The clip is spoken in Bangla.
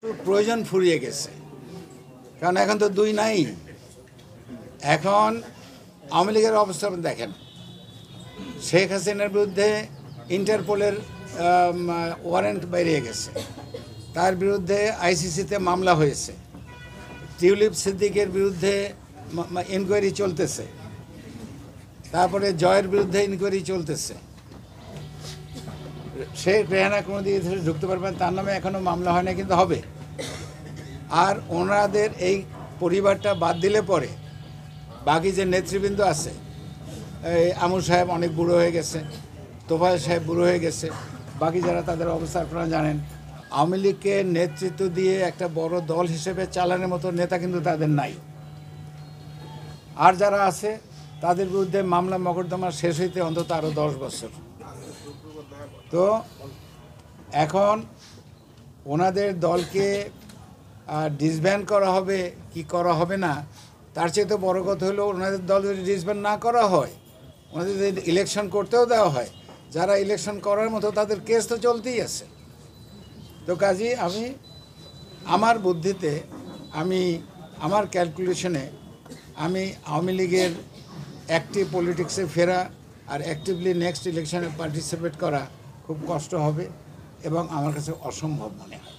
প্রয়োজন ফুরিয়ে গেছে, কারণ এখন তো দুই নাই। এখন আওয়ামী লীগের অবস্থা দেখেন, শেখ হাসিনার বিরুদ্ধে ইন্টারপোলের ওয়ারেন্ট বেরিয়ে গেছে, তার বিরুদ্ধে আইসিসিতে মামলা হয়েছে, টিউলিপ সিদ্দিকের বিরুদ্ধে ইনকোয়ারি চলতেছে, তারপরে জয়ের বিরুদ্ধে ইনকোয়ারি চলতেছে। শেখ রেহানা কোনো দিকে ঢুকতে পারবেন, তার নামে এখনও মামলা হয় না, কিন্তু হবে। আর ওনাদের এই পরিবারটা বাদ দিলে পরে বাকি যে নেতৃবৃন্দ আছে, আমুর সাহেব অনেক বুড়ো হয়ে গেছে, তোফায়েল সাহেব বুড়ো হয়ে গেছে, বাকি যারা তাদের অবস্থা আপনারা জানেন। আওয়ামী লীগকে নেতৃত্ব দিয়ে একটা বড় দল হিসেবে চালানোর মতো নেতা কিন্তু তাদের নাই। আর যারা আছে তাদের বিরুদ্ধে মামলা মকদ্দমা শেষ হইতে অন্তত আরও 10 বছর। তো এখন ওনাদের দলকে ডিসব্যান্ড করা হবে কি করা হবে না, তার চেয়ে তো বড় কথা হলো ওনাদের দল যদি ডিসব্যান্ড না করা হয়, ওনাদের যদি ইলেকশন করতেও দেওয়া হয়, যারা ইলেকশন করার মতো তাদের কেস তো চলতেই আছে। তো কাজেই আমি আমার বুদ্ধিতে, আমার ক্যালকুলেশনে আমি আওয়ামী লীগের অ্যাক্টিভ পলিটিক্সে ফেরা আর অ্যাক্টিভলি নেক্সট ইলেকশনে পার্টিসিপেট করা খুব কষ্ট হবে এবং আমার কাছে অসম্ভব মনে হয়।